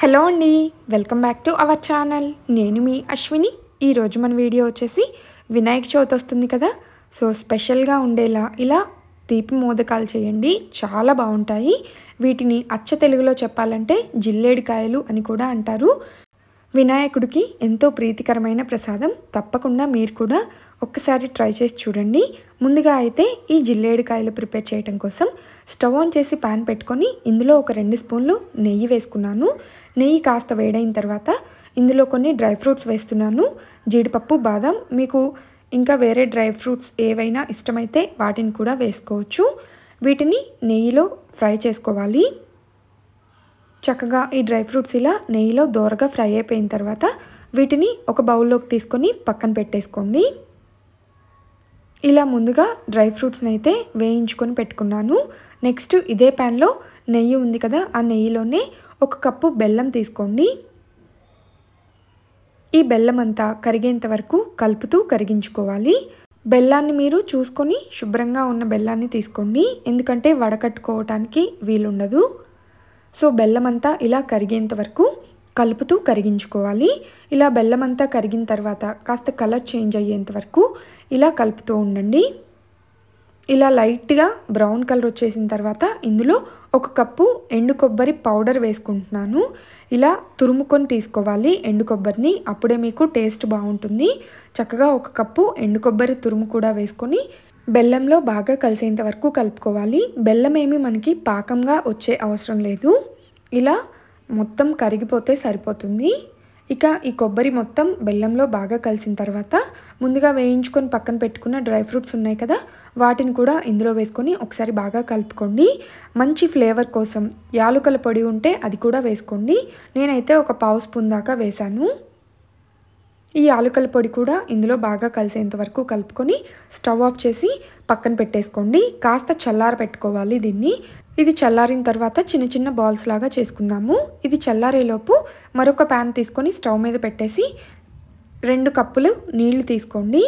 Hello అండి, welcome back to our channel. నేను మీ అశ్విని. ఈరోజు మన వీడియో వచ్చేసి వినాయక చవితి వస్తుంది కదా, సో స్పెషల్గా ఉండేలా ఇలా తీపి మోదకాలు చేయండి, చాలా బాగుంటాయి. వీటిని అచ్చ తెలుగులో చెప్పాలంటే జిల్లేడికాయలు అని కూడా అంటారు. వినాయకుడికి ఎంతో ప్రీతికరమైన ప్రసాదం. తప్పకుండా మీరు కూడా ఒక్కసారి ట్రై చేసి చూడండి. ముందుగా అయితే ఈ జిల్లేడికాయలు ప్రిపేర్ చేయడం కోసం స్టవ్ ఆన్ చేసి పాన్ పెట్టుకొని ఇందులో ఒక 2 స్పూన్లు నెయ్యి వేసుకున్నాను. నెయ్యి కాస్త వేడైన తర్వాత ఇందులో కొన్ని డ్రై ఫ్రూట్స్ వేస్తున్నాను. జీడిపప్పు, బాదం, మీకు ఇంకా వేరే డ్రై ఫ్రూట్స్ ఏవైనా ఇష్టమైతే వాటిని కూడా వేసుకోవచ్చు. వీటిని నెయ్యిలో ఫ్రై చేసుకోవాలి. చక్కగా ఈ డ్రై ఫ్రూట్స్ ఇలా నెయ్యిలో దోరగా ఫ్రై అయిపోయిన తర్వాత వీటిని ఒక బౌల్లోకి తీసుకొని పక్కన పెట్టేసుకోండి. ఇలా ముందుగా డ్రై ఫ్రూట్స్ని అయితే వేయించుకొని పెట్టుకున్నాను. నెక్స్ట్ ఇదే ప్యాన్లో నెయ్యి ఉంది కదా, ఆ నెయ్యిలోనే 1 కప్పు బెల్లం తీసుకోండి. ఈ బెల్లం అంతా కరిగేంత వరకు కలుపుతూ కరిగించుకోవాలి. బెల్లాన్ని మీరు చూసుకొని శుభ్రంగా ఉన్న బెల్లాన్ని తీసుకోండి, ఎందుకంటే వడకట్టుకోవటానికి వీలుండదు. సో బెల్లం అంతా ఇలా కరిగేంత వరకు కలుపుతూ కరిగించుకోవాలి. ఇలా బెల్లం అంతా కరిగిన తర్వాత కాస్త కలర్ చేంజ్ అయ్యేంత వరకు ఇలా కలుపుతూ ఉండండి. ఇలా లైట్గా బ్రౌన్ కలర్ వచ్చేసిన తర్వాత ఇందులో 1 కప్పు ఎండు కొబ్బరి పౌడర్ వేసుకుంటున్నాను. ఇలా తురుముకొని తీసుకోవాలి ఎండు కొబ్బరిని, అప్పుడే మీకు టేస్ట్ బాగుంటుంది. చక్కగా 1 కప్పు ఎండు కొబ్బరి తురుము కూడా వేసుకొని బెల్లంలో బాగా కలిసేంత వరకు కలుపుకోవాలి. బెల్లం ఏమి మనకి పాకంగా వచ్చే అవసరం లేదు, ఇలా మొత్తం కరిగిపోతే సరిపోతుంది. ఇక ఈ కొబ్బరి మొత్తం బెల్లంలో బాగా కలిసిన తర్వాత ముందుగా వేయించుకొని పక్కన పెట్టుకున్న డ్రై ఫ్రూట్స్ ఉన్నాయి కదా, వాటిని కూడా ఇందులో వేసుకొని ఒకసారి బాగా కలుపుకోండి. మంచి ఫ్లేవర్ కోసం యాలకుల పొడి ఉంటే అది కూడా వేసుకోండి. నేనైతే 1 పావు స్పూన్ దాకా వేశాను. ఈ యాలకుల పొడి కూడా ఇందులో బాగా కలిసేంత వరకు కలుపుకొని స్టవ్ ఆఫ్ చేసి పక్కన పెట్టేసుకోండి. కాస్త చల్లార పెట్టుకోవాలి దీన్ని. ఇది చల్లారిన తర్వాత చిన్న చిన్న బాల్స్ లాగా చేసుకుందాము. ఇది చల్లారేలోపు మరొక ప్యాన్ తీసుకొని స్టవ్ మీద పెట్టేసి 2 కప్పులు నీళ్లు తీసుకోండి.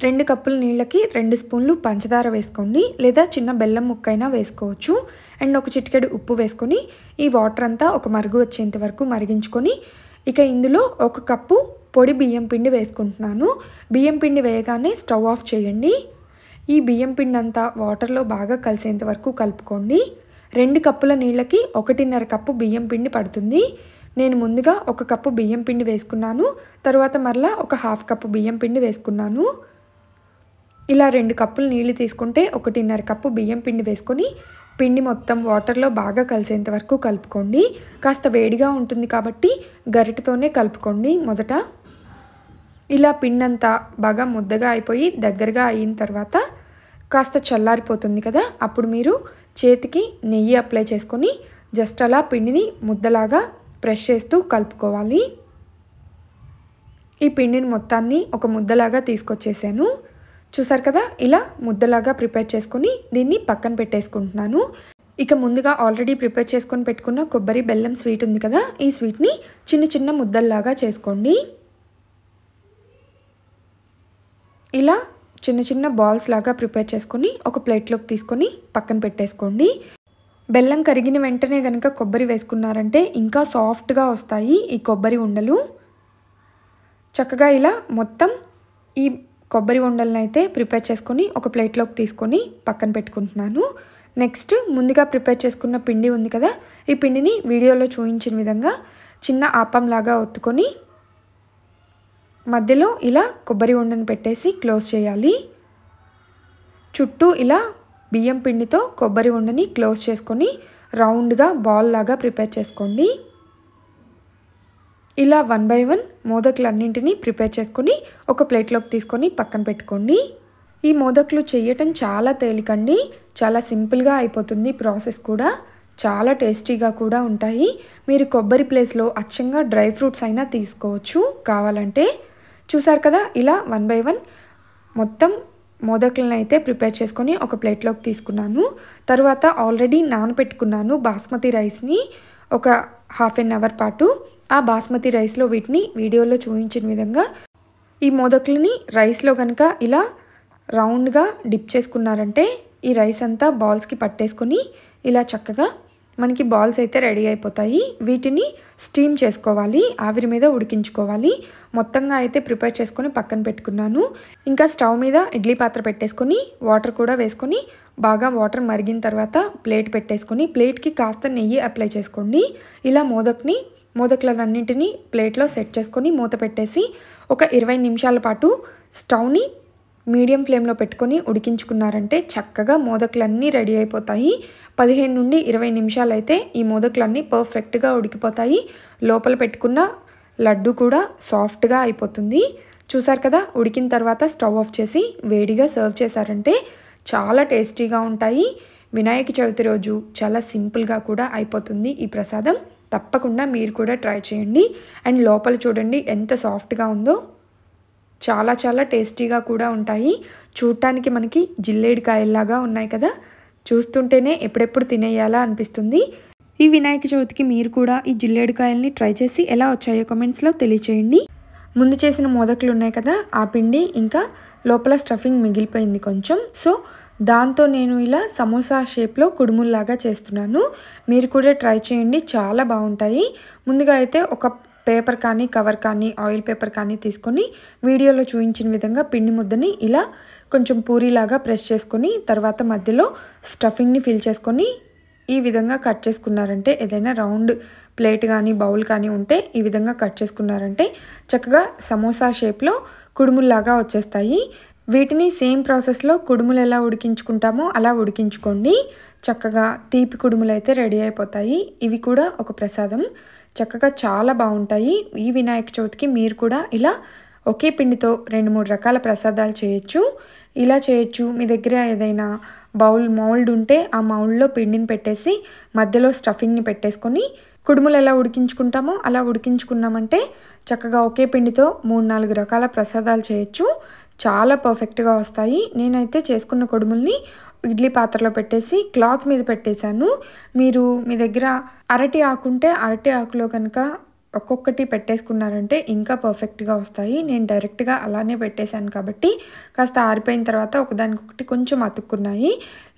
2 కప్పుల నీళ్ళకి 2 స్పూన్లు పంచదార వేసుకోండి, లేదా చిన్న బెల్లం ముక్కైనా వేసుకోవచ్చు. అండ్ 1 చిటికెడు ఉప్పు వేసుకొని ఈ వాటర్ అంతా ఒక మరుగు వచ్చేంత వరకు మరిగించుకొని ఇక ఇందులో 1 కప్పు పొడి బియ్యం పిండి వేసుకుంటున్నాను. బియ్యం పిండి వేయగానే స్టవ్ ఆఫ్ చేయండి. ఈ బియ్యం పిండి అంతా వాటర్లో బాగా కలిసేంత వరకు కలుపుకోండి. 2 కప్పుల నీళ్ళకి 1.5 కప్పు బియ్యం పిండి పడుతుంది. నేను ముందుగా 1 కప్పు బియ్యం పిండి వేసుకున్నాను, తర్వాత మరలా 1/2 కప్పు బియ్యం పిండి వేసుకున్నాను. ఇలా 2 కప్పులు నీళ్ళు తీసుకుంటే 1.5 కప్పు బియ్యం పిండి వేసుకొని పిండి మొత్తం వాటర్లో బాగా కలిసేంత వరకు కలుపుకోండి. కాస్త వేడిగా ఉంటుంది కాబట్టి గరిటెతోనే కలుపుకోండి మొదట. ఇలా పిండి అంతా బాగా ముద్దగా అయిపోయి దగ్గరగా అయిన తర్వాత కాస్త చల్లారిపోతుంది కదా, అప్పుడు మీరు చేతికి నెయ్యి అప్లై చేసుకొని జస్ట్ అలా పిండిని ముద్దలాగా ప్రెస్ చేస్తూ కలుపుకోవాలి. ఈ పిండిని మొత్తాన్ని ఒక ముద్దలాగా తీసుకొచ్చేసాను. చూసారు కదా, ఇలా ముద్దలాగా ప్రిపేర్ చేసుకొని దీన్ని పక్కన పెట్టేసుకుంటున్నాను. ఇక ముందుగా ఆల్రెడీ ప్రిపేర్ చేసుకొని పెట్టుకున్న కొబ్బరి బెల్లం స్వీట్ ఉంది కదా, ఈ స్వీట్ని చిన్న చిన్న ముద్దల్లాగా చేసుకోండి. ఇలా చిన్న చిన్న బాల్స్ లాగా ప్రిపేర్ చేసుకొని ఒక ప్లేట్లోకి తీసుకొని పక్కన పెట్టేసుకోండి. బెల్లం కరిగిన వెంటనే కనుక కొబ్బరి వేసుకున్నారంటే ఇంకా సాఫ్ట్గా వస్తాయి ఈ కొబ్బరి ఉండలు. చక్కగా ఇలా మొత్తం ఈ కొబ్బరి ఉండలను అయితే ప్రిపేర్ చేసుకొని ఒక ప్లేట్లోకి తీసుకొని పక్కన పెట్టుకుంటున్నాను. నెక్స్ట్ ముందుగా ప్రిపేర్ చేసుకున్న పిండి ఉంది కదా, ఈ పిండిని వీడియోలో చూపించిన విధంగా చిన్న ఆపంలాగా ఒత్తుకొని మధ్యలో ఇలా కొబ్బరి ఉండను పెట్టేసి క్లోజ్ చేయాలి. చుట్టూ ఇలా బియ్యం పిండితో కొబ్బరి ఉండని క్లోజ్ చేసుకొని రౌండ్గా బాల్ లాగా ప్రిపేర్ చేసుకోండి. ఇలా 1 బై 1 మోదకులన్నింటినీ ప్రిపేర్ చేసుకొని ఒక ప్లేట్లోకి తీసుకొని పక్కన పెట్టుకోండి. ఈ మోదకులు చేయటం చాలా తేలికండి, చాలా సింపుల్గా అయిపోతుంది. ప్రాసెస్ కూడా చాలా టేస్టీగా కూడా ఉంటాయి. మీరు కొబ్బరి ప్లేస్లో అచ్చంగా డ్రై ఫ్రూట్స్ అయినా తీసుకోవచ్చు కావాలంటే. చూసారు కదా, ఇలా 1 బై 1 మొత్తం మోదకులను అయితే ప్రిపేర్ చేసుకొని ఒక ప్లేట్లోకి తీసుకున్నాను. తర్వాత ఆల్రెడీ నానబెట్టుకున్నాను బాస్మతి రైస్ని ఒక 1/2 అవర్ పాటు. ఆ బాస్మతి రైస్లో వీటిని వీడియోలో చూపించిన విధంగా ఈ మోదకులని రైస్లో కనుక ఇలా రౌండ్గా డిప్ చేసుకున్నారంటే ఈ రైస్ అంతా బాల్స్కి పట్టేసుకొని ఇలా చక్కగా మనకి బాల్స్ అయితే రెడీ అయిపోతాయి. వీటిని స్టీమ్ చేసుకోవాలి, ఆవిరి మీద ఉడికించుకోవాలి. మొత్తంగా అయితే ప్రిపేర్ చేసుకొని పక్కన పెట్టుకున్నాను. ఇంకా స్టవ్ మీద ఇడ్లీ పాత్ర పెట్టేసుకొని వాటర్ కూడా వేసుకొని బాగా వాటర్ మరిగిన తర్వాత ప్లేట్ పెట్టేసుకొని ప్లేట్కి కాస్త నెయ్యి అప్లై చేసుకోండి. ఇలా మోదకులన్నింటినీ ప్లేట్లో సెట్ చేసుకొని మూత పెట్టేసి ఒక 20 నిమిషాల పాటు స్టవ్ని మీడియం ఫ్లేమ్లో పెట్టుకొని ఉడికించుకున్నారంటే చక్కగా మోదకులన్నీ రెడీ అయిపోతాయి. 15 నుండి 20 నిమిషాలు అయితే ఈ మోదకులన్నీ పర్ఫెక్ట్గా ఉడికిపోతాయి. లోపల పెట్టుకున్న లడ్డు కూడా సాఫ్ట్గా అయిపోతుంది. చూసారు కదా, ఉడికిన తర్వాత స్టవ్ ఆఫ్ చేసి వేడిగా సర్వ్ చేశారంటే చాలా టేస్టీగా ఉంటాయి. వినాయక చవితి రోజు చాలా సింపుల్గా కూడా అయిపోతుంది ఈ ప్రసాదం. తప్పకుండా మీరు కూడా ట్రై చేయండి. అండ్ లోపల చూడండి ఎంత సాఫ్ట్గా ఉందో, చాలా చాలా టేస్టీగా కూడా ఉంటాయి. చూడటానికి మనకి జిల్లేడికాయల్లాగా ఉన్నాయి కదా, చూస్తుంటేనే ఎప్పుడెప్పుడు తినేయాలా అనిపిస్తుంది. ఈ వినాయక చవితికి మీరు కూడా ఈ జిల్లేడికాయల్ని ట్రై చేసి ఎలా వచ్చాయో కామెంట్స్లో తెలియచేయండి. ముందు చేసిన మోదకులు ఉన్నాయి కదా, ఆ పిండి ఇంకా లోపల స్టఫింగ్ మిగిలిపోయింది కొంచెం. సో దాంతో నేను ఇలా సమోసా షేప్లో కుడుముల్లాగా చేస్తున్నాను. మీరు కూడా ట్రై చేయండి, చాలా బాగుంటాయి. ముందుగా అయితే ఒక పేపర్ కానీ కవర్ కానీ ఆయిల్ పేపర్ కానీ తీసుకొని వీడియోలో చూపించిన విధంగా పిండి ముద్దని ఇలా కొంచెం పూరీలాగా ప్రెస్ చేసుకొని తర్వాత మధ్యలో స్టఫింగ్ని ఫిల్ చేసుకొని ఈ విధంగా కట్ చేసుకున్నారంటే, ఏదైనా రౌండ్ ప్లేట్ కానీ బౌల్ కానీ ఉంటే ఈ విధంగా కట్ చేసుకున్నారంటే చక్కగా సమోసా షేప్లో కుడుముల్లాగా వచ్చేస్తాయి. వీటిని సేమ్ ప్రాసెస్లో కుడుములు ఎలా ఉడికించుకుంటామో అలా ఉడికించుకోండి. చక్కగా తీపి కుడుములు అయితే రెడీ అయిపోతాయి. ఇవి కూడా ఒక ప్రసాదం, చక్కగా చాలా బాగుంటాయి. ఈ వినాయక చవితికి మీరు కూడా ఇలా ఒకే పిండితో 2-3 రకాల ప్రసాదాలు చేయొచ్చు. ఇలా చేయొచ్చు. మీ దగ్గర ఏదైనా మౌల్డ్ ఉంటే ఆ మౌల్డ్లో పిండిని పెట్టేసి మధ్యలో స్టఫింగ్ని పెట్టేసుకొని కుడుములు ఎలా ఉడికించుకుంటామో అలా ఉడికించుకున్నామంటే చక్కగా ఒకే పిండితో 3-4 రకాల ప్రసాదాలు చేయొచ్చు. చాలా పర్ఫెక్ట్గా వస్తాయి. నేనైతే చేసుకున్న కుడుముల్ని ఇడ్లీ పాత్రలో పెట్టేసి క్లాత్ మీద పెట్టేశాను. మీరు మీ దగ్గర అరటి ఆకు ఉంటే అరటి ఆకులో కనుక ఒక్కొక్కటి పెట్టేసుకున్నారంటే ఇంకా పర్ఫెక్ట్గా వస్తాయి. నేను డైరెక్ట్గా అలానే పెట్టేశాను కాబట్టి కాస్త ఆరిపోయిన తర్వాత ఒకదానికొకటి కొంచెం అతుక్కున్నాయి.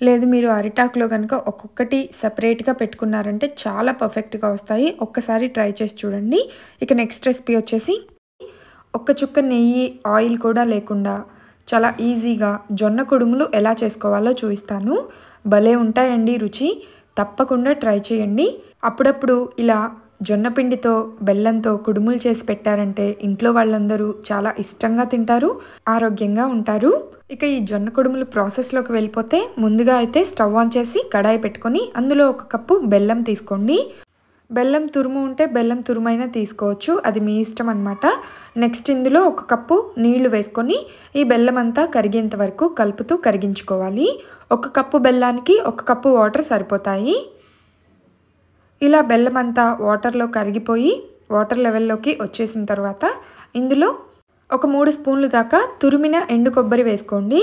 లేదు మీరు అరిటాకులో కనుక ఒక్కొక్కటి సపరేట్గా పెట్టుకున్నారంటే చాలా పర్ఫెక్ట్గా వస్తాయి. ఒక్కసారి ట్రై చేసి చూడండి. ఇక నెక్స్ట్ రెసిపీ వచ్చేసి ఒక్క చుక్క నెయ్యి ఆయిల్ కూడా లేకుండా చాలా ఈజీగా జొన్న కుడుములు ఎలా చేసుకోవాలో చూపిస్తాను. భలే ఉంటాయండి రుచి. తప్పకుండా ట్రై చేయండి. అప్పుడప్పుడు ఇలా జొన్న పిండితో బెల్లంతో కుడుములు చేసి పెట్టారంటే ఇంట్లో వాళ్ళందరూ చాలా ఇష్టంగా తింటారు, ఆరోగ్యంగా ఉంటారు. ఇక ఈ జొన్న కుడుములు ప్రాసెస్లోకి వెళ్ళిపోతే ముందుగా అయితే స్టవ్ ఆన్ చేసి కడాయి పెట్టుకొని అందులో 1 కప్పు బెల్లం తీసుకోండి. బెల్లం తురుము ఉంటే బెల్లం తురుమైనా తీసుకోవచ్చు, అది మీ ఇష్టం అన్నమాట. నెక్స్ట్ ఇందులో 1 కప్పు నీళ్లు వేసుకొని ఈ బెల్లం అంతా కరిగేంత వరకు కలుపుతూ కరిగించుకోవాలి. 1 కప్పు బెల్లానికి 1 కప్పు వాటర్ సరిపోతాయి. ఇలా బెల్లం అంతా వాటర్లో కరిగిపోయి వాటర్ లెవెల్లోకి వచ్చేసిన తర్వాత ఇందులో ఒక 3 స్పూన్లు దాకా తురిమిన ఎండు కొబ్బరి వేసుకోండి.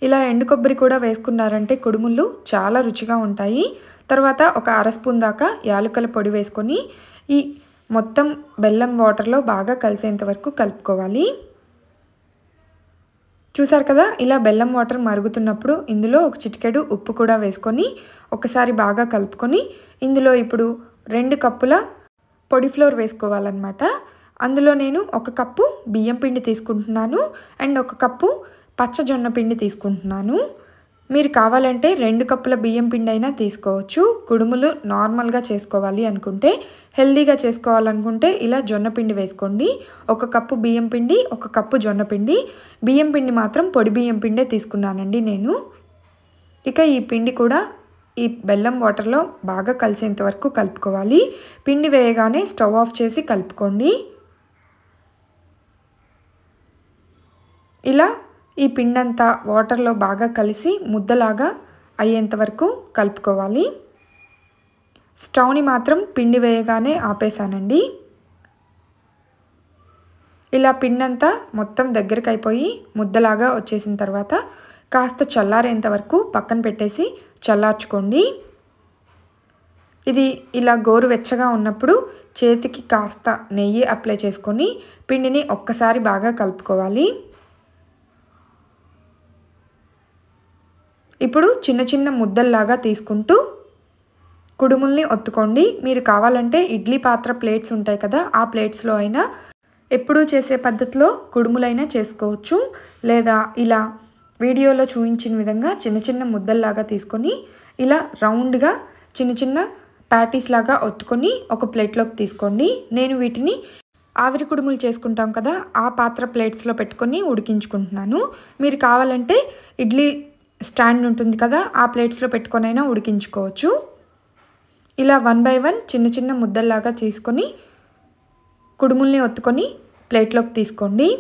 ఇలా ఎండు కొబ్బరి కూడా వేసుకున్నారంటే కుడుములు చాలా రుచిగా ఉంటాయి. తర్వాత ఒక 1/2 స్పూన్ దాకా యాలకుల పొడి వేసుకొని ఈ మొత్తం బెల్లం వాటర్లో బాగా కలిసేంత వరకు కలుపుకోవాలి. చూసారు కదా, ఇలా బెల్లం వాటర్ మరుగుతున్నప్పుడు ఇందులో ఒక చిటికెడు ఉప్పు కూడా వేసుకొని ఒకసారి బాగా కలుపుకొని ఇందులో ఇప్పుడు 2 కప్పుల పొడి ఫ్లోర్ వేసుకోవాలన్నమాట. అందులో నేను 1 కప్పు బియ్యం పిండి తీసుకుంటున్నాను అండ్ 1 కప్పు పచ్చజొన్న పిండి తీసుకుంటున్నాను. మీరు కావాలంటే 2 కప్పుల బియ్యం పిండి అయినా తీసుకోవచ్చు. కుడుములు నార్మల్గా చేసుకోవాలి అనుకుంటే, హెల్దీగా చేసుకోవాలనుకుంటే ఇలా జొన్న పిండి వేసుకోండి. 1 కప్పు బియ్యం పిండి, 1 కప్పు జొన్న పిండి. బియ్యం పిండి మాత్రం పొడి బియ్యం పిండే తీసుకున్నానండి నేను. ఇక ఈ పిండి కూడా ఈ బెల్లం వాటర్లో బాగా కలిసేంత వరకు కలుపుకోవాలి. పిండి వేయగానే స్టవ్ ఆఫ్ చేసి కలుపుకోండి. ఇలా ఈ పిండంతా వాటర్లో బాగా కలిసి ముద్దలాగా అయ్యేంత వరకు కలుపుకోవాలి. స్టవ్ని మాత్రం పిండి వేయగానే ఆపేసానండి. ఇలా పిండంతా మొత్తం దగ్గరికి అయిపోయి ముద్దలాగా వచ్చేసిన తర్వాత కాస్త చల్లారేంత వరకు పక్కన పెట్టేసి చల్లార్చుకోండి. ఇది ఇలా గోరువెచ్చగా ఉన్నప్పుడు చేతికి కాస్త నెయ్యి అప్లై చేసుకొని పిండిని ఒక్కసారి బాగా కలుపుకోవాలి. ఇప్పుడు చిన్న చిన్న ముద్దల్లాగా తీసుకుంటూ కుడుముల్ని ఒత్తుకోండి. మీరు కావాలంటే ఇడ్లీ పాత్ర ప్లేట్స్ ఉంటాయి కదా, ఆ ప్లేట్స్లో అయినా ఎప్పుడూ చేసే పద్ధతిలో కుడుములైనా చేసుకోవచ్చు. లేదా ఇలా వీడియోలో చూపించిన విధంగా చిన్న చిన్న ముద్దల్లాగా తీసుకొని ఇలా రౌండ్గా చిన్న చిన్న ప్యాటీస్ లాగా ఒత్తుకొని ఒక ప్లేట్లోకి తీసుకోండి. నేను వీటిని ఆవిరి కుడుములు చేసుకుంటాం కదా, ఆ పాత్ర ప్లేట్స్లో పెట్టుకొని ఉడికించుకుంటున్నాను. మీరు కావాలంటే ఇడ్లీ స్టాండ్ ఉంటుంది కదా, ఆ ప్లేట్స్లో పెట్టుకొనైనా ఉడికించుకోవచ్చు. ఇలా 1 బై 1 చిన్న చిన్న ముద్దల్లాగా తీసుకొని కుడుముల్ని ఒత్తుకొని ప్లేట్లోకి తీసుకోండి.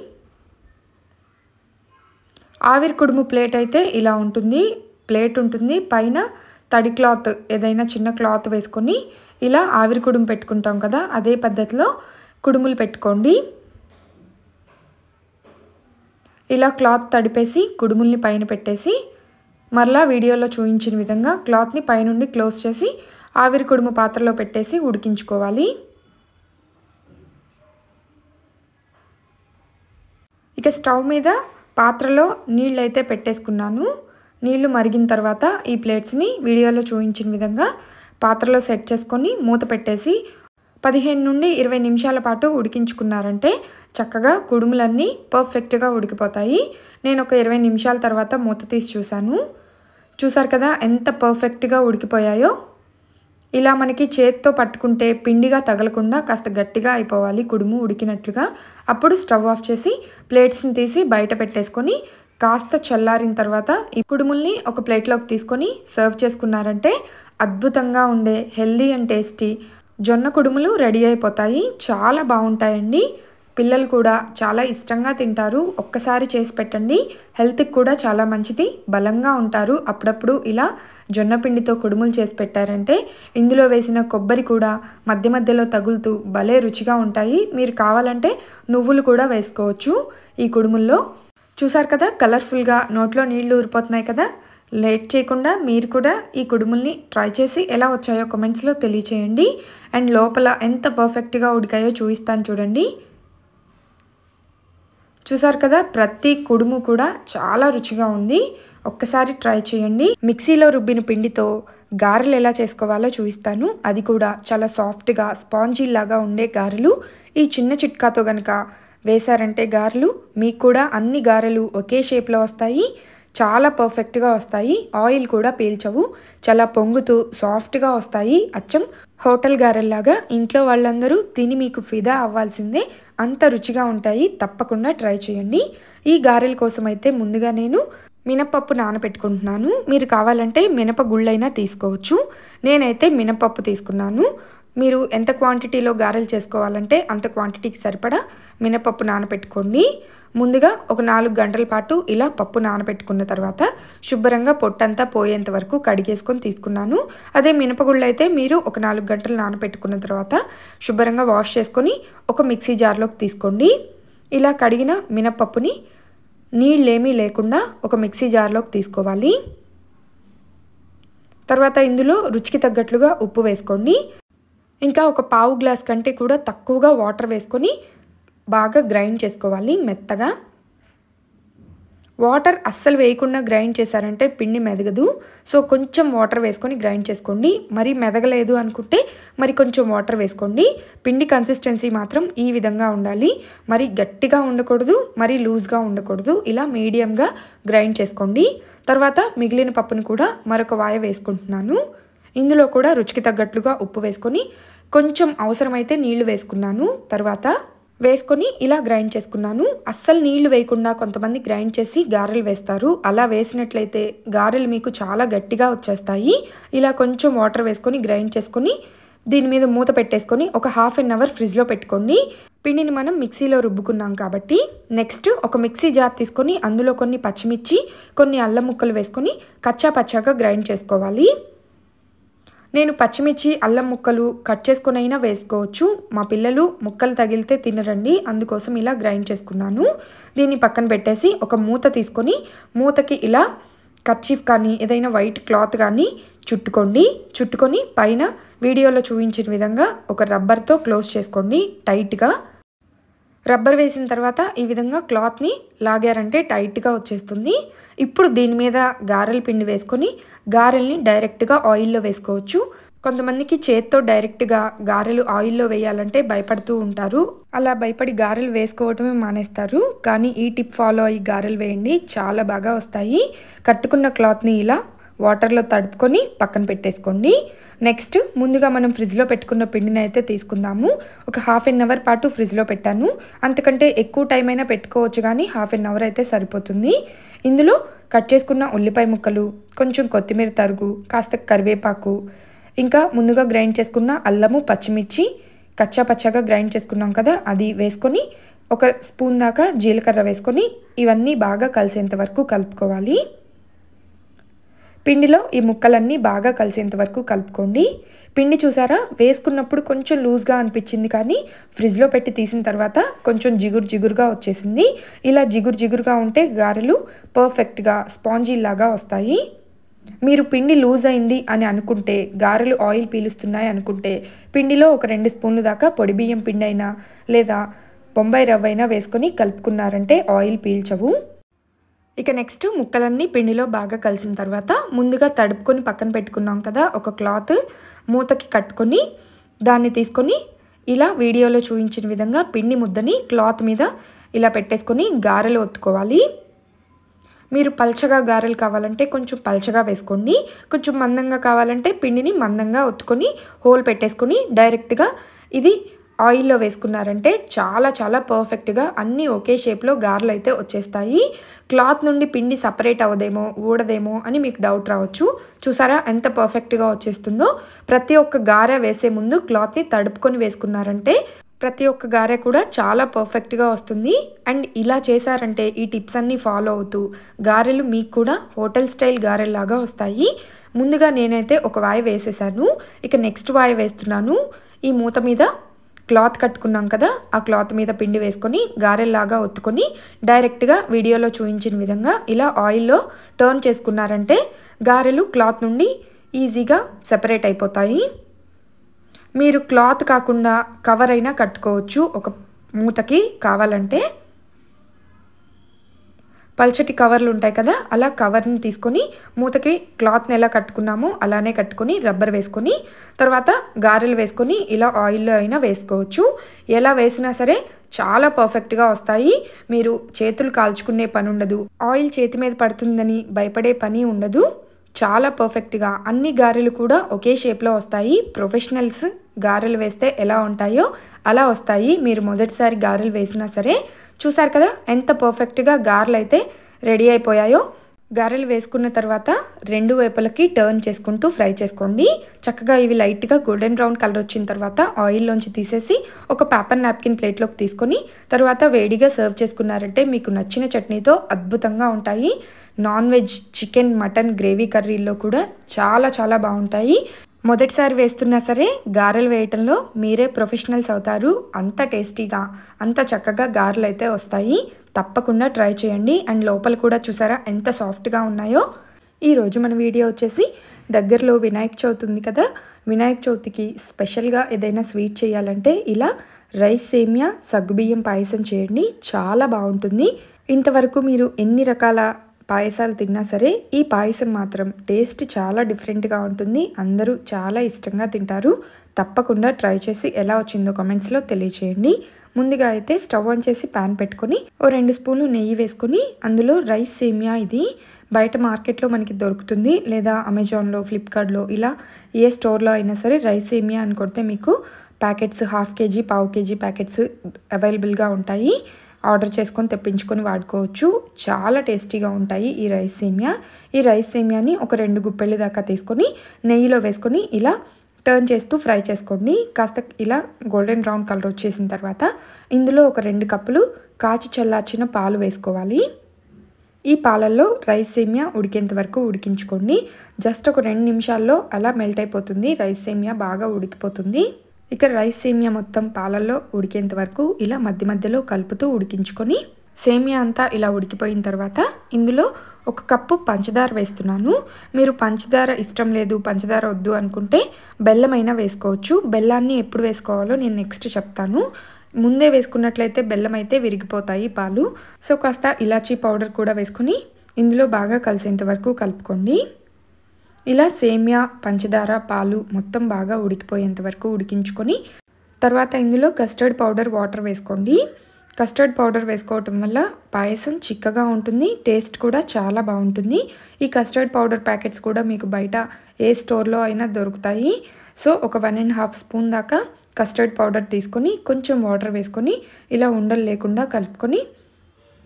ఆవిరి కుడుము ప్లేట్ అయితే ఇలా ఉంటుంది. ప్లేట్ ఉంటుంది, పైన తడి క్లాత్ ఏదైనా చిన్న క్లాత్ వేసుకొని ఇలా ఆవిరి కుడుము పెట్టుకుంటాం కదా, అదే పద్ధతిలో కుడుములు పెట్టుకోండి. ఇలా క్లాత్ తడిపేసి కుడుముల్ని పైన పెట్టేసి మరలా వీడియోలో చూపించిన విధంగా క్లాత్ని పైనుండి క్లోజ్ చేసి ఆవిరి కుడుము పాత్రలో పెట్టేసి ఉడికించుకోవాలి. ఇక స్టవ్ మీద పాత్రలో నీళ్ళైతే పెట్టేసుకున్నాను. నీళ్లు మరిగిన తర్వాత ఈ ప్లేట్స్ని వీడియోలో చూపించిన విధంగా పాత్రలో సెట్ చేసుకొని మూత పెట్టేసి 15 నుండి 20 నిమిషాల పాటు ఉడికించుకున్నారంటే చక్కగా కుడుములన్నీ పర్ఫెక్ట్గా ఉడికిపోతాయి. నేను ఒక 20 నిమిషాల తర్వాత మూత తీసి చూసారు కదా ఎంత పర్ఫెక్ట్గా ఉడికిపోయాయో. ఇలా మనకి చేత్తో పట్టుకుంటే పిండిగా తగలకుండా కాస్త గట్టిగా అయిపోవాలి కుడుము ఉడికినట్లుగా. అప్పుడు స్టవ్ ఆఫ్ చేసి ప్లేట్స్ని తీసి బయట పెట్టేసుకొని కాస్త చల్లారిన తర్వాత ఈ కుడుముల్ని ఒక ప్లేట్లోకి తీసుకొని సర్వ్ చేసుకున్నారంటే అద్భుతంగా ఉండే హెల్దీ అండ్ టేస్టీ జొన్న కుడుములు రెడీ అయిపోతాయి. చాలా బాగుంటాయండి. పిల్లలు కూడా చాలా ఇష్టంగా తింటారు. ఒక్కసారి చేసి పెట్టండి. హెల్త్కి కూడా చాలా మంచిది, బలంగా ఉంటారు. అప్పుడప్పుడు ఇలా జొన్న పిండితో కుడుములు చేసి పెట్టారంటే ఇందులో వేసిన కొబ్బరి కూడా మధ్య మధ్యలో తగులుతూ భలే రుచిగా ఉంటాయి. మీరు కావాలంటే నువ్వులు కూడా వేసుకోవచ్చు ఈ కుడుముల్లో. చూసారు కదా కలర్ఫుల్గా నోట్లో నీళ్లు ఊరిపోతున్నాయి కదా. లేట్ చేయకుండా మీరు కూడా ఈ కుడుముల్ని ట్రై చేసి ఎలా వచ్చాయో కామెంట్స్లో తెలియచేయండి. అండ్ లోపల ఎంత పర్ఫెక్ట్గా ఉడికాయో చూపిస్తాను చూడండి. చూసారు కదా ప్రతి కుడుము కూడా చాలా రుచిగా ఉంది. ఒక్కసారి ట్రై చేయండి. మిక్సీలో రుబ్బిన పిండితో గారెలు ఎలా చేసుకోవాలో చూపిస్తాను. అది కూడా చాలా సాఫ్ట్గా స్పాంజీ లాగా ఉండే గారెలు. ఈ చిన్న చిట్కాతో కనుక వేశారంటే గారెలు మీకు కూడా అన్ని గారెలు ఒకే షేప్లో వస్తాయి. చాలా పర్ఫెక్ట్గా వస్తాయి. ఆయిల్ కూడా పీల్చవు. చాలా పొంగుతూ సాఫ్ట్గా వస్తాయి. అచ్చం హోటల్ గారెల్లాగా ఇంట్లో వాళ్ళందరూ తిని మీకు ఫిదా అవ్వాల్సిందే, అంత రుచిగా ఉంటాయి. తప్పకుండా ట్రై చేయండి. ఈ గారెల కోసం అయితే ముందుగా నేను మినపప్పు నానబెట్టుకుంటున్నాను. మీరు కావాలంటే మినపగుళ్ళైనా తీసుకోవచ్చు. నేనైతే మినపప్పు తీసుకున్నాను. మీరు ఎంత క్వాంటిటీలో గారెలు చేసుకోవాలంటే అంత క్వాంటిటీకి సరిపడా మినపప్పు నానబెట్టుకోండి. ముందుగా ఒక 4 గంటల పాటు ఇలా పప్పు నానబెట్టుకున్న తర్వాత శుభ్రంగా పొట్టంతా పోయేంత వరకు కడిగేసుకొని తీసుకున్నాను. అదే మినపగుళ్ళు అయితే మీరు ఒక 4 గంటలు నానబెట్టుకున్న తర్వాత శుభ్రంగా వాష్ చేసుకొని ఒక మిక్సీ జార్లోకి తీసుకోండి. ఇలా కడిగిన మినపప్పుని నీళ్ళేమీ లేకుండా ఒక మిక్సీ జార్లోకి తీసుకోవాలి. తర్వాత ఇందులో రుచికి తగ్గట్లుగా ఉప్పు వేసుకోండి. ఇంకా ఒక పావు గ్లాస్ కంటే కూడా తక్కువగా వాటర్ వేసుకొని బాగా గ్రైండ్ చేసుకోవాలి మెత్తగా. వాటర్ అస్సలు వేయకుండా గ్రైండ్ చేశారంటే పిండి మెదగదు. సో కొంచెం వాటర్ వేసుకొని గ్రైండ్ చేసుకోండి. మరి మెదగలేదు అనుకుంటే మరి కొంచెం వాటర్ వేసుకోండి. పిండి కన్సిస్టెన్సీ మాత్రం ఈ విధంగా ఉండాలి. మరి గట్టిగా ఉండకూడదు, మరి లూజ్గా ఉండకూడదు. ఇలా మీడియంగా గ్రైండ్ చేసుకోండి. తర్వాత మిగిలిన పప్పును కూడా మరొక వాయ వేసుకుంటున్నాను. ఇందులో కూడా రుచికి తగ్గట్లుగా ఉప్పు వేసుకొని కొంచెం అవసరమైతే నీళ్లు వేసుకున్నాను. తర్వాత వేసుకొని ఇలా గ్రైండ్ చేసుకున్నాను. అస్సలు నీళ్లు వేయకుండా కొంతమంది గ్రైండ్ చేసి గారెలు వేస్తారు. అలా వేసినట్లయితే గారెలు మీకు చాలా గట్టిగా వచ్చేస్తాయి. ఇలా కొంచెం వాటర్ వేసుకొని గ్రైండ్ చేసుకొని దీని మీద మూత పెట్టేసుకొని ఒక ½ అన్ అవర్ ఫ్రిడ్జ్లో పెట్టుకోండి. పిండిని మనం మిక్సీలో రుబ్బుకున్నాం కాబట్టి నెక్స్ట్ ఒక మిక్సీ జార్ తీసుకొని అందులో కొన్ని పచ్చిమిర్చి, కొన్ని అల్లం ముక్కలు వేసుకొని కచ్చా పచ్చాగా గ్రైండ్ చేసుకోవాలి. నేను పచ్చిమిర్చి అల్లం ముక్కలు కట్ చేసుకొని అయినా వేసుకోవచ్చు. మా పిల్లలు ముక్కలు తగిలితే తినరండి, అందుకోసం ఇలా గ్రైండ్ చేసుకున్నాను. దీన్ని పక్కన పెట్టేసి ఒక మూత తీసుకొని మూతకి ఇలా కర్చీఫ్ కానీ ఏదైనా వైట్ క్లాత్ కానీ చుట్టుకొని పైన వీడియోలో చూపించిన విధంగా ఒక రబ్బర్తో క్లోజ్ చేసుకోండి టైట్గా. రబ్బర్ వేసిన తర్వాత ఈ విధంగా క్లాత్ని లాగారంటే టైట్గా వచ్చేస్తుంది. ఇప్పుడు దీని మీద గారెల పిండి వేసుకొని గారెల్ని డైరెక్ట్గా ఆయిల్లో వేసుకోవచ్చు. కొంతమందికి చేత్తో డైరెక్ట్‌గా గారెలు ఆయిల్‌లో వేయాలంటే భయపడుతూ ఉంటారు. అలా భయపడి గారెలు వేసుకోవటమే మానేస్తారు. కానీ ఈ టిప్ ఫాలో అయ్యి గారెలు వేయండి. చాలా బాగా వస్తాయి. కట్టుకున్న క్లాత్‌ని ఇలా వాటర్‌లో తడుపుకొని పక్కన పెట్టేసుకోండి. నెక్స్ట్ ముందుగా మనం ఫ్రిడ్జ్‌లో పెట్టుకున్న పిండిని అయితే తీసుకుందాము. ఒక హాఫ్ ఎన్ అవర్ పాటు ఫ్రిడ్జ్‌లో పెట్టాను. అంతకంటే ఎక్కువ టైం అయినా పెట్టుకోవచ్చు కానీ హాఫ్ ఎన్ అవర్ అయితే సరిపోతుంది. ఇందులో కట్ చేసుకున్న ఉల్లిపాయ ముక్కలు, కొంచెం కొత్తిమీర తరుగు, కాస్త కరివేపాకు, ఇంకా ముందుగా గ్రైండ్ చేసుకున్న అల్లము, పచ్చిమిర్చి కచ్చా పచ్చాగా గ్రైండ్ చేసుకున్నాం కదా, అది వేసుకొని ఒక స్పూన్ దాకా జీలకర్ర వేసుకొని ఇవన్నీ బాగా కలిసేంత వరకు కలుపుకోవాలి. పిండిలో ఈ ముక్కలన్నీ బాగా కలిసేంత వరకు కలుపుకోండి. పిండి చూసారా, వేసుకున్నప్పుడు కొంచెం లూజ్గా అనిపించింది కానీ ఫ్రిడ్జ్లో పెట్టి తీసిన తర్వాత కొంచెం జిగురు జిగురుగా వచ్చేసింది. ఇలా జిగురు జిగురుగా ఉంటే గారెలు పర్ఫెక్ట్గా స్పాంజీ లాగా వస్తాయి. మీరు పిండి లూజ్ అయింది అని అనుకుంటే, గారెలు ఆయిల్ పీలుస్తున్నాయి అనుకుంటే పిండిలో ఒక 2 స్పూన్లు దాకా పొడి బియ్యం పిండి అయినా లేదా బొంబాయి రవ్వ అయినా వేసుకొని కలుపుకున్నారంటే ఆయిల్ పీల్చవు. ఇక నెక్స్ట్ ముక్కలన్నీ పిండిలో బాగా కలిసిన తర్వాత ముందుగా తడుపుకొని పక్కన పెట్టుకున్నాం కదా ఒక క్లాత్, మూతకి కట్టుకొని దాన్ని తీసుకొని ఇలా వీడియోలో చూపించిన విధంగా పిండి ముద్దని క్లాత్ మీద ఇలా పెట్టేసుకొని గారెలు ఒత్తుకోవాలి. మీరు పల్చగా గారెలు కావాలంటే కొంచెం పల్చగా వేసుకోండి. కొంచెం మందంగా కావాలంటే పిండిని మందంగా ఒత్తుకొని హోల్ పెట్టేసుకొని డైరెక్ట్గా ఇది ఆయిల్లో వేసుకున్నారంటే చాలా చాలా పర్ఫెక్ట్గా అన్నీ ఒకే షేప్లో గారెలు అయితే వచ్చేస్తాయి. క్లాత్ నుండి పిండి సపరేట్ అవ్వదేమో, ఊడదేమో అని మీకు డౌట్ రావచ్చు. చూసారా ఎంత పర్ఫెక్ట్గా వచ్చేస్తుందో. ప్రతి ఒక్క గారె వేసే ముందు క్లాత్ని తడుపుకొని వేసుకున్నారంటే ప్రతి ఒక్క గారె కూడా చాలా పర్ఫెక్ట్గా వస్తుంది. అండ్ ఇలా చేశారంటే ఈ టిప్స్ అన్నీ ఫాలో అవుతూ గారెలు మీకు కూడా హోటల్ స్టైల్ గారెల్లాగా వస్తాయి. ముందుగా నేనైతే ఒక వాయి వేసేసాను. ఇక నెక్స్ట్ వాయి వేస్తున్నాను. ఈ మూత మీద క్లాత్ కట్టుకున్నాం కదా, ఆ క్లాత్ మీద పిండి వేసుకొని గారెల్లాగా ఒత్తుకొని డైరెక్ట్గా వీడియోలో చూపించిన విధంగా ఇలా ఆయిల్లో టర్న్ చేసుకున్నారంటే గారెలు క్లాత్ నుండి ఈజీగా సెపరేట్ అయిపోతాయి. మీరు క్లాత్ కాకుండా కవర్ అయినా కట్టుకోవచ్చు. ఒక మూతకి కావాలంటే పల్చటి కవర్లు ఉంటాయి కదా, అలా కవర్ని తీసుకొని మూతకి క్లాత్ని ఎలా కట్టుకున్నామో అలానే కట్టుకొని రబ్బర్ వేసుకొని తర్వాత గారెలు వేసుకొని ఇలా ఆయిల్లో అయినా వేసుకోవచ్చు. ఎలా వేసినా సరే చాలా పర్ఫెక్ట్గా వస్తాయి. మీరు చేతులు కాల్చుకునే పని ఉండదు. ఆయిల్ చేతి మీద పడుతుందని భయపడే పని ఉండదు. చాలా పర్ఫెక్ట్గా అన్ని గారెలు కూడా ఒకే షేప్లో వస్తాయి. ప్రొఫెషనల్స్ గారెలు వేస్తే ఎలా ఉంటాయో అలా వస్తాయి. మీరు మొదటిసారి గారెలు వేసినా సరే చూసారు కదా ఎంత పర్ఫెక్ట్గా గారెలు అయితే రెడీ అయిపోయాయో. గారెలు వేసుకున్న తర్వాత రెండు వైపులకి టర్న్ చేసుకుంటూ ఫ్రై చేసుకోండి. చక్కగా ఇవి లైట్గా గోల్డెన్ బ్రౌన్ కలర్ వచ్చిన తర్వాత ఆయిల్లోంచి తీసేసి ఒక పేపర్ నాప్కిన్ ప్లేట్లోకి తీసుకొని తర్వాత వేడిగా సర్వ్ చేసుకున్నారంటే మీకు నచ్చిన చట్నీతో అద్భుతంగా ఉంటాయి. Non veg, chicken, mutton gravy కర్రీల్లో కూడా చాలా చాలా బాగుంటాయి. మొదటిసారి వేస్తున్నా సరే గారెలు వేయటంలో మీరే ప్రొఫెషనల్స్ అవుతారు. అంత టేస్టీగా అంత చక్కగా గారెలు అయితే వస్తాయి. తప్పకుండా ట్రై చేయండి. అండ్ లోపల కూడా చూసారా ఎంత సాఫ్ట్గా ఉన్నాయో. ఈరోజు మన వీడియో వచ్చేసి దగ్గరలో వినాయక చవితి ఉంది కదా, వినాయక చవితికి స్పెషల్గా ఏదైనా స్వీట్ చేయాలంటే ఇలా రైస్ సేమియా సగ్గుబియ్యం పాయసం చేయండి. చాలా బాగుంటుంది. ఇంతవరకు మీరు ఎన్ని రకాల పాయసాలు తిన్నా సరే ఈ పాయసం మాత్రం టేస్ట్ చాలా డిఫరెంట్గా ఉంటుంది. అందరూ చాలా ఇష్టంగా తింటారు. తప్పకుండా ట్రై చేసి ఎలా వచ్చిందో కామెంట్స్లో తెలియచేయండి. ముందుగా అయితే స్టవ్ ఆన్ చేసి ప్యాన్ పెట్టుకొని ఓ 2 స్పూన్లు నెయ్యి వేసుకొని అందులో రైస్ సేమియా, ఇది బయట మార్కెట్లో మనకి దొరుకుతుంది లేదా అమెజాన్లో, ఫ్లిప్కార్ట్లో ఇలా ఏ స్టోర్లో అయినా సరే రైస్ సేమియా అని కొడితే మీకు ప్యాకెట్స్ 1/2 kg, 1/4 kg ప్యాకెట్స్ అవైలబుల్గా ఉంటాయి. ఆర్డర్ చేసుకొని తెప్పించుకొని వాడుకోవచ్చు. చాలా టేస్టీగా ఉంటాయి ఈ రైస్ సేమియా. ఈ రైస్ సేమియాని ఒక 2 గుప్పెళ్ళ దాకా తీసుకొని నెయ్యిలో వేసుకొని ఇలా టర్న్ చేస్తూ ఫ్రై చేసుకోండి. కాస్త ఇలా గోల్డెన్ బ్రౌన్ కలర్ వచ్చేసిన తర్వాత ఇందులో ఒక 2 కప్పులు కాచి చల్లార్చిన పాలు వేసుకోవాలి. ఈ పాలల్లో రైస్ సేమియా ఉడికేంత వరకు ఉడికించుకోండి. జస్ట్ ఒక 2 నిమిషాల్లో అలా మెల్ట్ అయిపోతుంది. రైస్ సేమియా బాగా ఉడికిపోతుంది. ఇక రైస్ సేమియా మొత్తం పాలల్లో ఉడికేంత వరకు ఇలా మధ్య మధ్యలో కలుపుతూ ఉడికించుకొని సేమియా అంతా ఇలా ఉడికిపోయిన తర్వాత ఇందులో 1 కప్పు పంచదార వేస్తున్నాను. మీరు పంచదార ఇష్టం లేదు, పంచదార వద్దు అనుకుంటే బెల్లమైనా వేసుకోవచ్చు. బెల్లాన్ని ఎప్పుడు వేసుకోవాలో నేను నెక్స్ట్ చెప్తాను. ముందే వేసుకున్నట్లయితే బెల్లం అయితే విరిగిపోతాయి పాలు. సో కాస్త ఇలాచీ పౌడర్ కూడా వేసుకొని ఇందులో బాగా కలిసేంత వరకు కలుపుకోండి. ఇలా సేమియా, పంచదార, పాలు మొత్తం బాగా ఉడికిపోయేంత వరకు ఉడికించుకొని తర్వాత ఇందులో కస్టర్డ్ పౌడర్ వాటర్ వేసుకోండి. కస్టర్డ్ పౌడర్ వేసుకోవటం వల్ల పాయసం చిక్కగా ఉంటుంది, టేస్ట్ కూడా చాలా బాగుంటుంది. ఈ కస్టర్డ్ పౌడర్ ప్యాకెట్స్ కూడా మీకు బయట ఏ స్టోర్లో అయినా దొరుకుతాయి. సో ఒక 1.5 స్పూన్ దాకా కస్టర్డ్ పౌడర్ తీసుకొని కొంచెం వాటర్ వేసుకొని ఇలా ఉండలు లేకుండా కలుపుకొని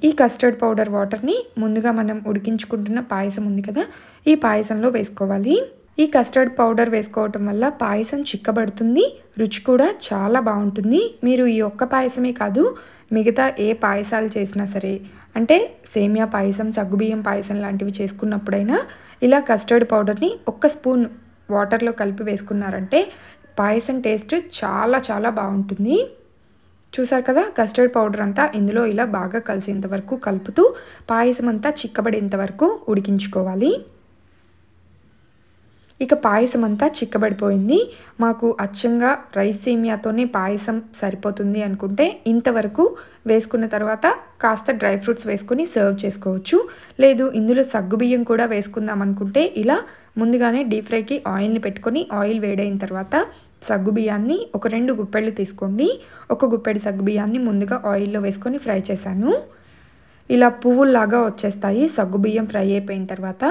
ఈ కస్టర్డ్ పౌడర్ వాటర్ని ముందుగా మనం ఉడికించుకుంటున్న పాయసం ఉంది కదా, ఈ పాయసంలో వేసుకోవాలి. ఈ కస్టర్డ్ పౌడర్ వేసుకోవటం వల్ల పాయసం చిక్కబడుతుంది, రుచి కూడా చాలా బాగుంటుంది. మీరు ఈ ఒక్క పాయసమే కాదు, మిగతా ఏ పాయసాలు చేసినా సరే, అంటే సేమియా పాయసం, సగ్గుబియ్యం పాయసం లాంటివి చేసుకున్నప్పుడైనా ఇలా కస్టర్డ్ పౌడర్ని 1 స్పూన్ వాటర్లో కలిపి వేసుకున్నారంటే పాయసం టేస్ట్ చాలా చాలా బాగుంటుంది. చూసారు కదా, కస్టర్డ్ పౌడర్ అంతా ఇందులో ఇలా బాగా కలిసేంత వరకు కలుపుతూ పాయసం అంతా చిక్కబడేంత వరకు ఉడికించుకోవాలి. ఇక పాయసం అంతా చిక్కబడిపోయింది. మాకు అచ్చంగా రైస్ సేమియాతోనే పాయసం సరిపోతుంది అనుకుంటే ఇంతవరకు వేసుకున్న తర్వాత కాస్త డ్రై ఫ్రూట్స్ వేసుకొని సర్వ్ చేసుకోవచ్చు. లేదు ఇందులో సగ్గుబియ్యం కూడా వేసుకుందాం అనుకుంటే ఇలా ముందుగానే డీప్ ఫ్రైకి ఆయిల్ని పెట్టుకొని ఆయిల్ వేడైన తర్వాత సగ్గుబియ్యాన్ని ఒక 2 గుప్పెళ్ళు తీసుకోండి. ఒక గుప్పెడు సగ్గుబియ్యాన్ని ముందుగా ఆయిల్లో వేసుకొని ఫ్రై చేశాను. ఇలా పువ్వుల్లాగా వచ్చేస్తాయి సగ్గుబియ్యం ఫ్రై అయిపోయిన తర్వాత.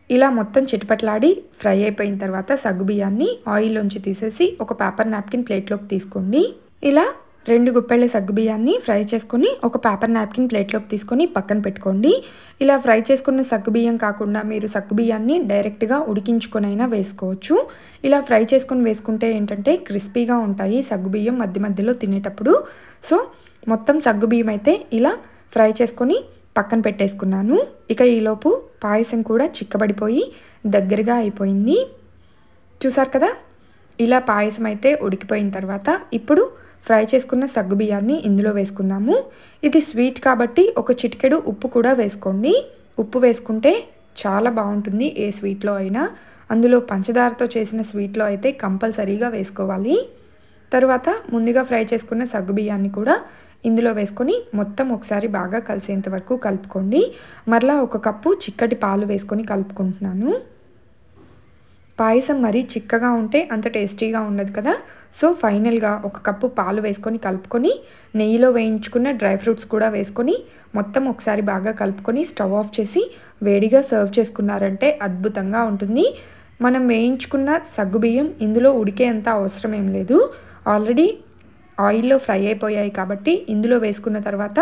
ఇలా మొత్తం చిటపట్లాడి ఫ్రై అయిపోయిన తర్వాత సగ్గుబియ్యాన్ని ఆయిల్లోంచి తీసేసి ఒక పేపర్ నాప్కిన్ ప్లేట్లోకి తీసుకోండి. ఇలా 2 గుప్పెళ్ళ సగ్గుబియ్యాన్ని ఫ్రై చేసుకొని ఒక పేపర్ నాప్కిన్ ప్లేట్లోకి తీసుకొని పక్కన పెట్టుకోండి. ఇలా ఫ్రై చేసుకున్న సగ్గుబియ్యం కాకుండా మీరు సగ్గుబియ్యాన్ని డైరెక్ట్గా ఉడికించుకొనైనా వేసుకోవచ్చు. ఇలా ఫ్రై చేసుకొని వేసుకుంటే ఏంటంటే క్రిస్పీగా ఉంటాయి సగ్గుబియ్యం మధ్య మధ్యలో తినేటప్పుడు. సో మొత్తం సగ్గుబియ్యం అయితే ఇలా ఫ్రై చేసుకొని పక్కన పెట్టేసుకున్నాను. ఇక ఈలోపు పాయసం కూడా చిక్కబడిపోయి దగ్గరగా అయిపోయింది. చూసారు కదా, ఇలా పాయసం అయితే ఉడికిపోయిన తర్వాత ఇప్పుడు ఫ్రై చేసుకున్న సగ్గుబియ్యాన్ని ఇందులో వేసుకుందాము. ఇది స్వీట్ కాబట్టి ఒక చిటికెడు ఉప్పు కూడా వేసుకోండి. ఉప్పు వేసుకుంటే చాలా బాగుంటుంది ఏ స్వీట్లో అయినా. అందులో పంచదారతో చేసిన స్వీట్లో అయితే కంపల్సరీగా వేసుకోవాలి. తర్వాత ముందుగా ఫ్రై చేసుకున్న సగ్గుబియ్యాన్ని కూడా ఇందులో వేసుకొని మొత్తం ఒకసారి బాగా కలిసేంత వరకు కలుపుకోండి. మరలా 1 కప్పు చిక్కటి పాలు వేసుకొని కలుపుకుంటున్నాను. పాయసం మరీ చిక్కగా ఉంటే అంత టేస్టీగా ఉండదు కదా. సో ఫైనల్గా 1 కప్పు పాలు వేసుకొని కలుపుకొని నెయ్యిలో వేయించుకున్న డ్రై ఫ్రూట్స్ కూడా వేసుకొని మొత్తం ఒకసారి బాగా కలుపుకొని స్టవ్ ఆఫ్ చేసి వేడిగా సర్వ్ చేసుకున్నారంటే అద్భుతంగా ఉంటుంది. మనం వేయించుకున్న సగ్గుబియ్యం ఇందులో ఉడికేంత అవసరం ఏం లేదు, ఆల్రెడీ ఆయిల్లో ఫ్రై అయిపోయాయి కాబట్టి ఇందులో వేసుకున్న తర్వాత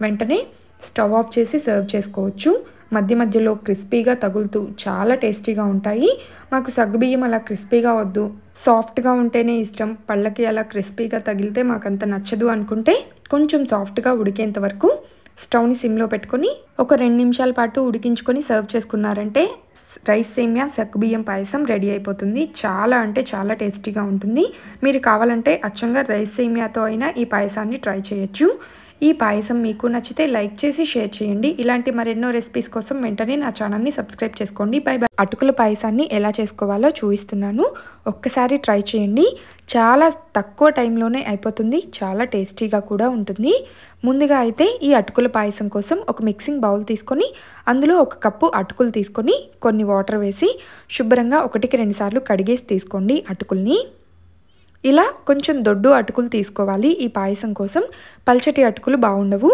వెంటనే స్టవ్ ఆఫ్ చేసి సర్వ్ చేసుకోవచ్చు. మధ్య మధ్యలో క్రిస్పీగా తగులుతూ చాలా టేస్టీగా ఉంటాయి. మాకు సగ్గుబియ్యం అలా క్రిస్పీగా వద్దు, సాఫ్ట్గా ఉంటేనే ఇష్టం, పళ్ళకి అలా క్రిస్పీగా తగిలితే మాకంత నచ్చదు అనుకుంటే కొంచెం సాఫ్ట్గా ఉడికేంత వరకు స్టవ్ని సిమ్లో పెట్టుకొని ఒక 2 నిమిషాల పాటు ఉడికించుకొని సర్వ్ చేసుకున్నారంటే రైస్ సేమియా సగ్గుబియ్యం పాయసం రెడీ అయిపోతుంది. చాలా అంటే చాలా టేస్టీగా ఉంటుంది. మీరు కావాలంటే అచ్చంగా రైస్ సేమియాతో అయినా ఈ పాయసాన్ని ట్రై చేయొచ్చు. ఈ పాయసం మీకు నచ్చితే లైక్ చేసి షేర్ చేయండి. ఇలాంటి మరెన్నో రెసిపీస్ కోసం వెంటనే నా ఛానల్ని సబ్స్క్రైబ్ చేసుకోండి. By by. అటుకుల పాయసాన్ని ఎలా చేసుకోవాలో చూపిస్తున్నాను, ఒక్కసారి ట్రై చేయండి. చాలా తక్కువ టైంలోనే అయిపోతుంది, చాలా టేస్టీగా కూడా ఉంటుంది. ముందుగా అయితే ఈ అటుకుల పాయసం కోసం ఒక మిక్సింగ్ బౌల్ తీసుకొని అందులో 1 కప్పు అటుకులు తీసుకొని కొన్ని వాటర్ వేసి శుభ్రంగా 1కి 2 సార్లు కడిగేసి తీసుకోండి అటుకుల్ని. ఇలా కొంచెం దొడ్డు అటుకులు తీసుకోవాలి ఈ పాయసం కోసం, పల్చటి అటుకులు బాగుండవు.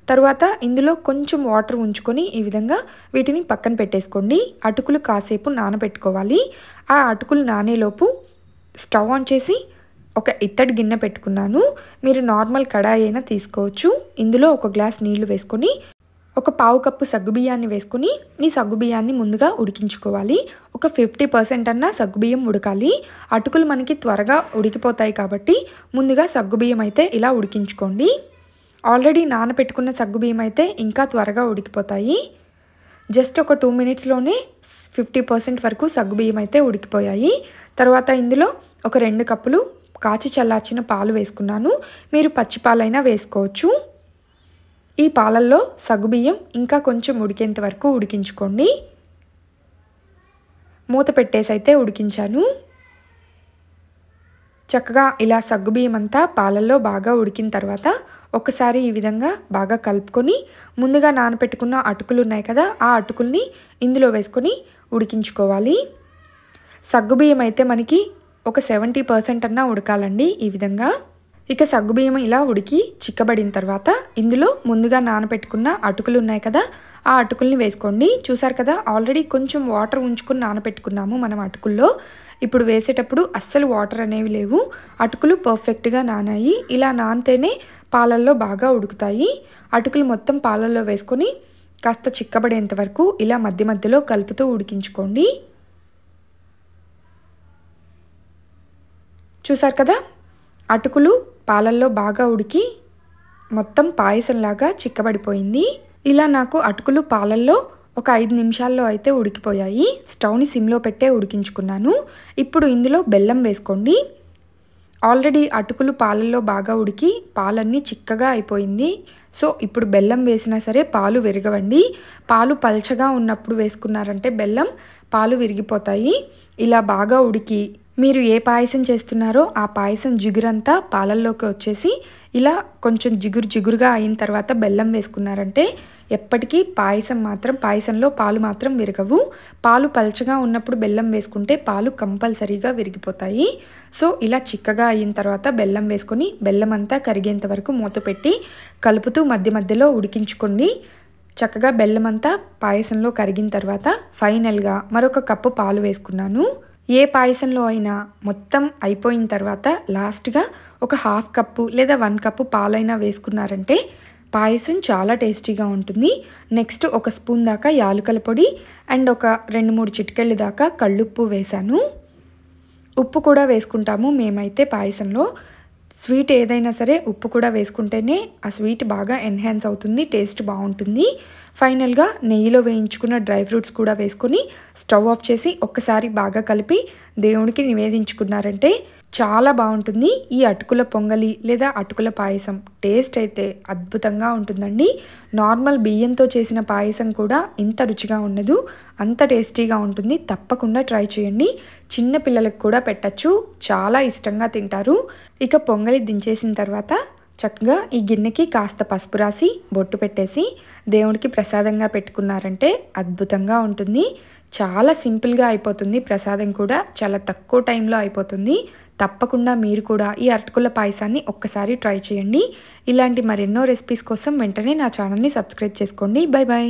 తర్వాత ఇందులో కొంచెం వాటర్ ఉంచుకొని ఈ విధంగా వీటిని పక్కన పెట్టేసుకోండి. అటుకులు కాసేపు నానబెట్టుకోవాలి. ఆ అటుకులు నానేలోపు స్టవ్ ఆన్ చేసి ఒక ఇత్తడి గిన్నె పెట్టుకున్నాను. మీరు నార్మల్ కడాయి అయినా తీసుకోవచ్చు. ఇందులో 1 గ్లాస్ నీళ్లు వేసుకొని ఒక 1/2 కప్పు సగ్గుబియ్యాన్ని వేసుకొని ఈ సగ్గుబియ్యాన్ని ముందుగా ఉడికించుకోవాలి. ఒక 50% అన్నా సగ్గుబియ్యం ఉడకాలి. అటుకులు మనకి త్వరగా ఉడికిపోతాయి కాబట్టి ముందుగా సగ్గుబియ్యం అయితే ఇలా ఉడికించుకోండి. ఆల్రెడీ నానబెట్టుకున్న సగ్గుబియ్యం అయితే ఇంకా త్వరగా ఉడికిపోతాయి. జస్ట్ ఒక 2 మినిట్స్లోనే 50% వరకు సగ్గుబియ్యం అయితే ఉడికిపోయాయి. తర్వాత ఇందులో ఒక 2 కప్పులు కాచి చల్లార్చిన పాలు వేసుకున్నాను. మీరు పచ్చి పాలైనా వేసుకోవచ్చు. ఈ పాలల్లో సగ్గుబియ్యం ఇంకా కొంచెం ఉడికేంత వరకు ఉడికించుకోండి. మూత పెట్టేసి అయితే ఉడికించాను. చక్కగా ఇలా సగ్గుబియ్యం అంతా పాలల్లో బాగా ఉడికిన తర్వాత ఒకసారి ఈ విధంగా బాగా కలుపుకొని ముందుగా నానబెట్టుకున్న అటుకులు ఉన్నాయి కదా, ఆ అటుకుల్ని ఇందులో వేసుకొని ఉడికించుకోవాలి. సగ్గుబియ్యం అయితే మనకి ఒక 70% అన్నా ఉడకాలండి ఈ విధంగా. ఇక సగ్గుబియ్యం ఇలా ఉడికి చిక్కబడిన తర్వాత ఇందులో ముందుగా నానబెట్టుకున్న అటుకులు ఉన్నాయి కదా, ఆ అటుకుల్ని వేసుకోండి. చూసారు కదా, ఆల్రెడీ కొంచెం వాటర్ ఉంచుకొని నానబెట్టుకున్నాము మనం అటుకుల్లో. ఇప్పుడు వేసేటప్పుడు అస్సలు వాటర్ అనేవి లేవు, అటుకులు పర్ఫెక్ట్గా నానాయి. ఇలా నానితేనే పాలల్లో బాగా ఉడుకుతాయి. అటుకులు మొత్తం పాలల్లో వేసుకొని కాస్త చిక్కబడేంత వరకు ఇలా మధ్య మధ్యలో కలుపుతూ ఉడికించుకోండి. చూసారు కదా, అటుకులు పాలల్లో బాగా ఉడికి మొత్తం పాయసంలాగా చిక్కబడిపోయింది. ఇలా నాకు అటుకులు పాలల్లో ఒక 5 నిమిషాల్లో అయితే ఉడికిపోయాయి. స్టవ్ని సిమ్లో పెట్టే ఉడికించుకున్నాను. ఇప్పుడు ఇందులో బెల్లం వేసుకోండి. ఆల్రెడీ అటుకులు పాలల్లో బాగా ఉడికి పాలన్నీ చిక్కగా అయిపోయింది. సో ఇప్పుడు బెల్లం వేసినా సరే పాలు విరగవండి. పాలు పల్చగా ఉన్నప్పుడు వేసుకున్నారంటే బెల్లం పాలు విరిగిపోతాయి. ఇలా బాగా ఉడికి మీరు ఏ పాయసం చేస్తున్నారో ఆ పాయసం జిగురంతా పాలల్లోకి వచ్చేసి ఇలా కొంచెం జిగురుగా అయిన తర్వాత బెల్లం వేసుకున్నారంటే ఎప్పటికీ పాయసంలో పాలు మాత్రం విరగవు. పాలు పల్చగా ఉన్నప్పుడు బెల్లం వేసుకుంటే పాలు కంపల్సరీగా విరిగిపోతాయి. సో ఇలా చిక్కగా అయిన తర్వాత బెల్లం వేసుకొని బెల్లం అంతా కరిగేంత వరకు మూత పెట్టి కలుపుతూ మధ్య మధ్యలో ఉడికించుకోండి. చక్కగా బెల్లం అంతా పాయసంలో కరిగిన తర్వాత ఫైనల్గా మరొక కప్పు పాలు వేసుకున్నాను. ఏ పాయసంలో అయినా మొత్తం అయిపోయిన తర్వాత లాస్ట్గా ఒక 1/2 కప్పు లేదా 1 కప్పు పాలైనా వేసుకున్నారంటే పాయసం చాలా టేస్టీగా ఉంటుంది. నెక్స్ట్ ఒక స్పూన్ దాకా యాలకుల పొడి అండ్ ఒక 2-3 చిటికెళ్ళ దాకా కళ్ళుప్పు వేశాను. ఉప్పు కూడా వేసుకుంటాము మేమైతే పాయసంలో. స్వీట్ ఏదైనా సరే ఉప్పు కూడా వేసుకుంటేనే ఆ స్వీట్ బాగా ఎన్హాన్స్ అవుతుంది, టేస్ట్ బాగుంటుంది. ఫైనల్గా నెయ్యిలో వేయించుకున్న డ్రై ఫ్రూట్స్ కూడా వేసుకొని స్టవ్ ఆఫ్ చేసి ఒక్కసారి బాగా కలిపి దేవుడికి నివేదించుకున్నారంటే చాలా బాగుంటుంది ఈ అటుకుల పొంగలి లేదా అటుకుల పాయసం. టేస్ట్ అయితే అద్భుతంగా ఉంటుందండి. నార్మల్ బియ్యంతో చేసిన పాయసం కూడా ఇంత రుచిగా ఉండదు, అంత టేస్టీగా ఉంటుంది. తప్పకుండా ట్రై చేయండి. చిన్న పిల్లలకు కూడా పెట్టచ్చు, చాలా ఇష్టంగా తింటారు. ఇక పొంగలి దించేసిన తర్వాత చక్కగా ఈ గిన్నెకి కాస్త పసుపు రాసి బొట్టు పెట్టేసి దేవుడికి ప్రసాదంగా పెట్టుకున్నారంటే అద్భుతంగా ఉంటుంది. చాలా సింపుల్గా అయిపోతుంది. ప్రసాదం కూడా చాలా తక్కువ టైంలో అయిపోతుంది. తప్పకుండా మీరు కూడా ఈ అటుకుల పాయసాన్ని ఒక్కసారి ట్రై చేయండి. ఇలాంటి మరెన్నో రెసిపీస్ కోసం వెంటనే నా ఛానల్ని సబ్స్క్రైబ్ చేసుకోండి. Bye bye.